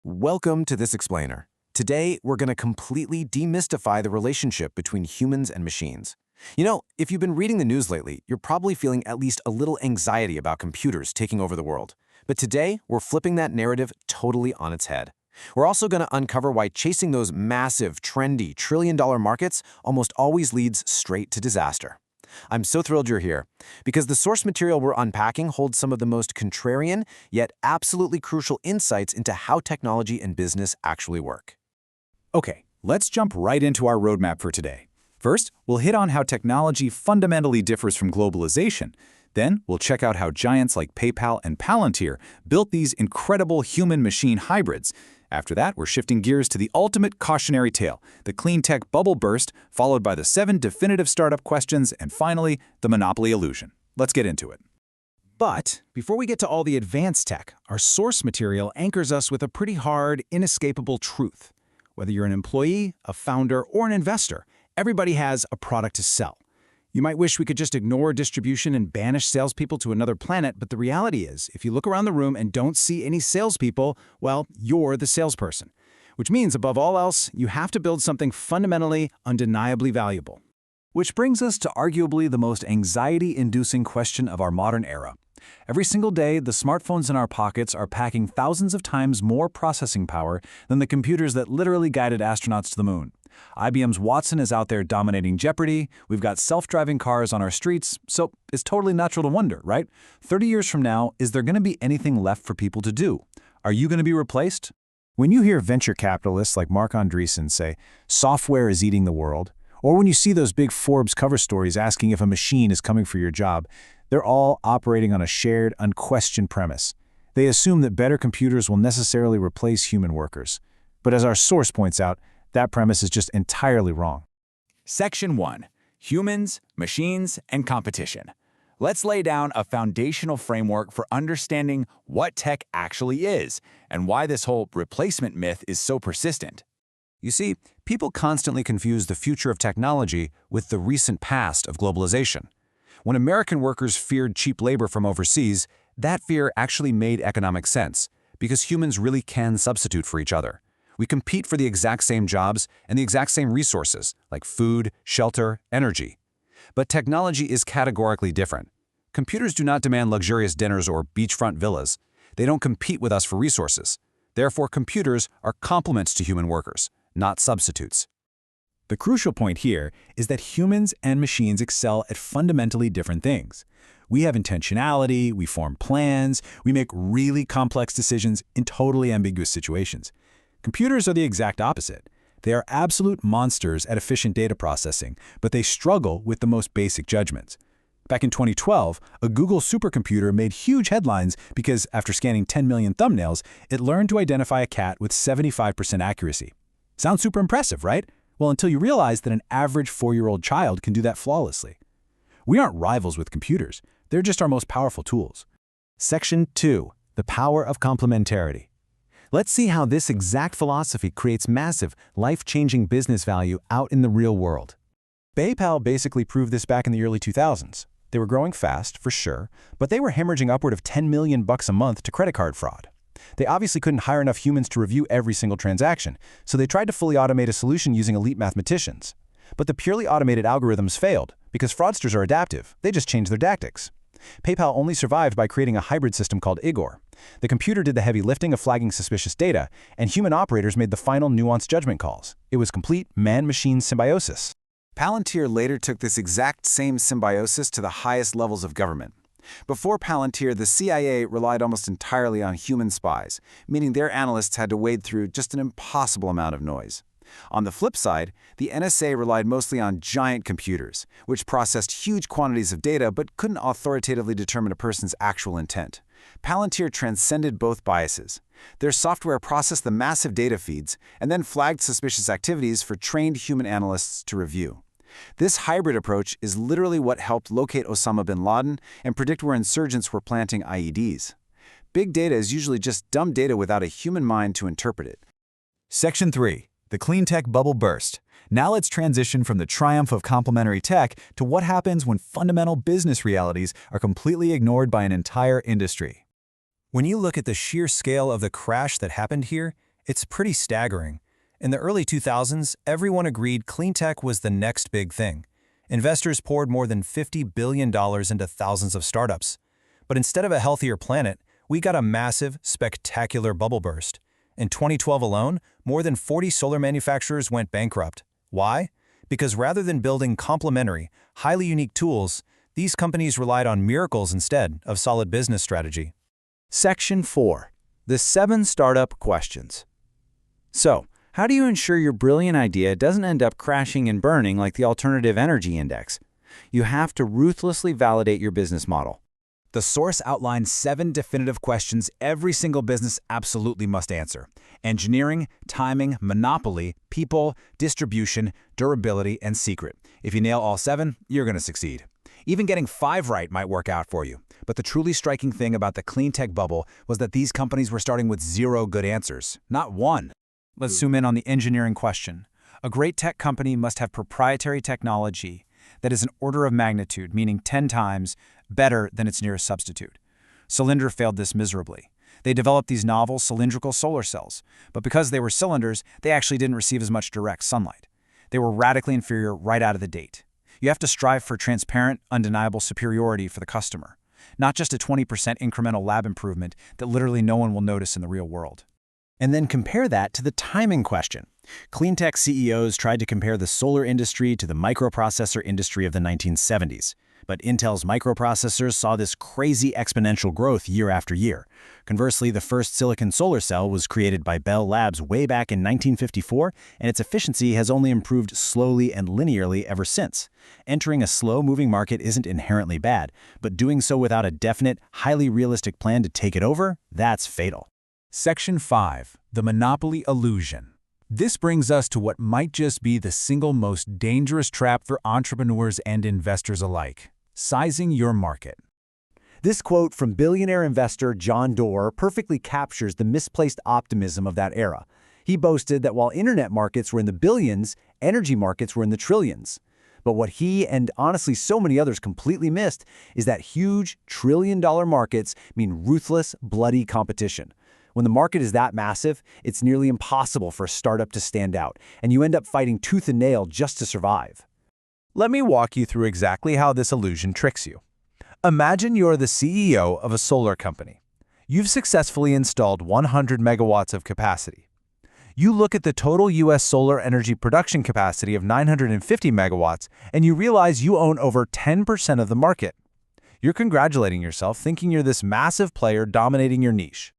Welcome to This Explainer. Today, we're going to completely demystify the relationship between humans and machines. If you've been reading the news lately, you're probably feeling at least a little anxiety about computers taking over the world. But today, we're flipping that narrative totally on its head. We're also going to uncover why chasing those massive, trendy, trillion-dollar markets almost always leads straight to disaster. I'm so thrilled you're here, because the source material we're unpacking holds some of the most contrarian, yet absolutely crucial insights into how technology and business actually work. Okay, let's jump right into our roadmap for today. First, we'll hit on how technology fundamentally differs from globalization. Then, we'll check out how giants like PayPal and Palantir built these incredible human-machine hybrids. After that, we're shifting gears to the ultimate cautionary tale, the clean tech bubble burst, followed by the 7 definitive startup questions, and finally, the monopoly illusion. Let's get into it. But before we get to all the advanced tech, our source material anchors us with a pretty hard, inescapable truth. Whether you're an employee, a founder, or an investor, everybody has a product to sell. You might wish we could just ignore distribution and banish salespeople to another planet, but the reality is, if you look around the room and don't see any salespeople, well, you're the salesperson. Which means, above all else, you have to build something fundamentally, undeniably valuable. Which brings us to arguably the most anxiety-inducing question of our modern era. Every single day, the smartphones in our pockets are packing thousands of times more processing power than the computers that literally guided astronauts to the moon. IBM's Watson is out there dominating Jeopardy, we've got self-driving cars on our streets, so it's totally natural to wonder, right? 30 years from now, is there going to be anything left for people to do? Are you going to be replaced? When you hear venture capitalists like Mark Andreessen say, software is eating the world, or when you see those big Forbes cover stories asking if a machine is coming for your job, they're all operating on a shared, unquestioned premise. They assume that better computers will necessarily replace human workers. But as our source points out, that premise is just entirely wrong. Section 1. Humans, Machines, and Competition. Let's lay down a foundational framework for understanding what tech actually is and why this whole replacement myth is so persistent. You see, people constantly confuse the future of technology with the recent past of globalization. When American workers feared cheap labor from overseas, that fear actually made economic sense, because humans really can substitute for each other. We compete for the exact same jobs and the exact same resources, like food, shelter, energy. But technology is categorically different. Computers do not demand luxurious dinners or beachfront villas. They don't compete with us for resources. Therefore, computers are complements to human workers, not substitutes. The crucial point here is that humans and machines excel at fundamentally different things. We have intentionality, we form plans, we make really complex decisions in totally ambiguous situations. Computers are the exact opposite. They are absolute monsters at efficient data processing, but they struggle with the most basic judgments. Back in 2012, a Google supercomputer made huge headlines because, after scanning 10 million thumbnails, it learned to identify a cat with 75% accuracy. Sounds super impressive, right? Well, until you realize that an average 4-year-old child can do that flawlessly. We aren't rivals with computers. They're just our most powerful tools. Section 2. The power of complementarity. Let's see how this exact philosophy creates massive, life-changing business value out in the real world. PayPal basically proved this back in the early 2000s. They were growing fast, for sure, but they were hemorrhaging upward of $10 million a month to credit card fraud. They obviously couldn't hire enough humans to review every single transaction, so they tried to fully automate a solution using elite mathematicians. But the purely automated algorithms failed, because fraudsters are adaptive. They just change their tactics. PayPal only survived by creating a hybrid system called IBO. The computer did the heavy lifting of flagging suspicious data, and human operators made the final nuanced judgment calls. It was complete man-machine symbiosis. Palantir later took this exact same symbiosis to the highest levels of government. Before Palantir, the CIA relied almost entirely on human spies, meaning their analysts had to wade through just an impossible amount of noise. On the flip side, the NSA relied mostly on giant computers, which processed huge quantities of data but couldn't authoritatively determine a person's actual intent. Palantir transcended both biases. Their software processed the massive data feeds and then flagged suspicious activities for trained human analysts to review. This hybrid approach is literally what helped locate Osama bin Laden and predict where insurgents were planting IEDs. Big data is usually just dumb data without a human mind to interpret it. Section 3. The clean tech bubble burst. Now let's transition from the triumph of complementary tech to what happens when fundamental business realities are completely ignored by an entire industry. When you look at the sheer scale of the crash that happened here, It's pretty staggering. In the early 2000s, everyone agreed clean tech was the next big thing. Investors poured more than $50 billion into thousands of startups. But instead of a healthier planet, we got a massive, spectacular bubble burst. In 2012 alone, more than 40 solar manufacturers went bankrupt. Why? Because rather than building complementary, highly unique tools, these companies relied on miracles instead of solid business strategy. Section 4. The 7 Startup Questions. So, how do you ensure your brilliant idea doesn't end up crashing and burning like the Alternative Energy Index? You have to ruthlessly validate your business model. The source outlines 7 definitive questions every single business absolutely must answer: engineering, timing, monopoly, people, distribution, durability, and secret. If you nail all 7, you're going to succeed. Even getting 5 right might work out for you. But the truly striking thing about the clean tech bubble was that these companies were starting with 0 good answers, not 1. Let's zoom in on the engineering question. A great tech company must have proprietary technology that is an order of magnitude, meaning 10 times, better than its nearest substitute. Cylinder failed this miserably. They developed these novel cylindrical solar cells, but because they were cylinders, they actually didn't receive as much direct sunlight. They were radically inferior right out of the gate. You have to strive for transparent, undeniable superiority for the customer, not just a 20% incremental lab improvement that literally no one will notice in the real world. And then compare that to the timing question. Cleantech CEOs tried to compare the solar industry to the microprocessor industry of the 1970s. But Intel's microprocessors saw this crazy exponential growth year after year. Conversely, the first silicon solar cell was created by Bell Labs way back in 1954, and its efficiency has only improved slowly and linearly ever since. Entering a slow-moving market isn't inherently bad, but doing so without a definite, highly realistic plan to take it over, that's fatal. Section 5. The Monopoly Illusion. This brings us to what might just be the single most dangerous trap for entrepreneurs and investors alike: sizing your market. This quote from billionaire investor John Doerr perfectly captures the misplaced optimism of that era. He boasted that while internet markets were in the billions, energy markets were in the trillions. But what he and honestly so many others completely missed is that huge trillion-dollar markets mean ruthless, bloody competition. When the market is that massive, it's nearly impossible for a startup to stand out, and you end up fighting tooth and nail just to survive. Let me walk you through exactly how this illusion tricks you. Imagine you're the CEO of a solar company. You've successfully installed 100 megawatts of capacity. You look at the total U.S. solar energy production capacity of 950 megawatts, and you realize you own over 10% of the market. You're congratulating yourself, thinking you're this massive player dominating your niche.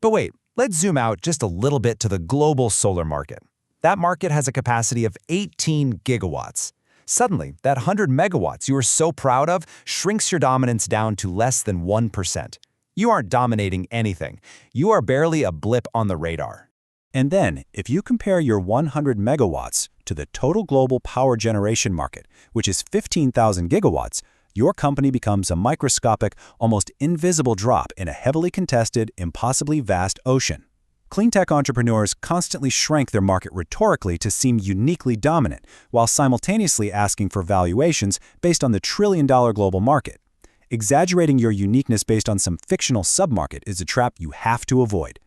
But wait, let's zoom out just a little bit to the global solar market. That market has a capacity of 18 gigawatts. Suddenly, that 100 megawatts you were so proud of shrinks your dominance down to less than 1%. You aren't dominating anything. You are barely a blip on the radar. And then, if you compare your 100 megawatts to the total global power generation market, which is 15,000 gigawatts, your company becomes a microscopic, almost invisible drop in a heavily contested, impossibly vast ocean. Cleantech entrepreneurs constantly shrank their market rhetorically to seem uniquely dominant, while simultaneously asking for valuations based on the trillion-dollar global market. Exaggerating your uniqueness based on some fictional submarket is a trap you have to avoid.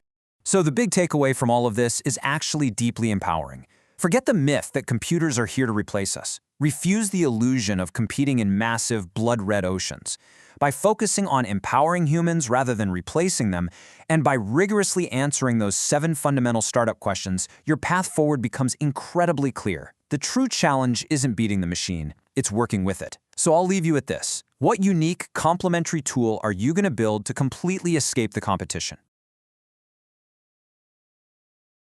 So the big takeaway from all of this is actually deeply empowering. Forget the myth that computers are here to replace us. Refuse the illusion of competing in massive, blood-red oceans. By focusing on empowering humans rather than replacing them, and by rigorously answering those 7 fundamental startup questions, your path forward becomes incredibly clear. The true challenge isn't beating the machine, it's working with it. So I'll leave you with this. What unique, complementary tool are you going to build to completely escape the competition?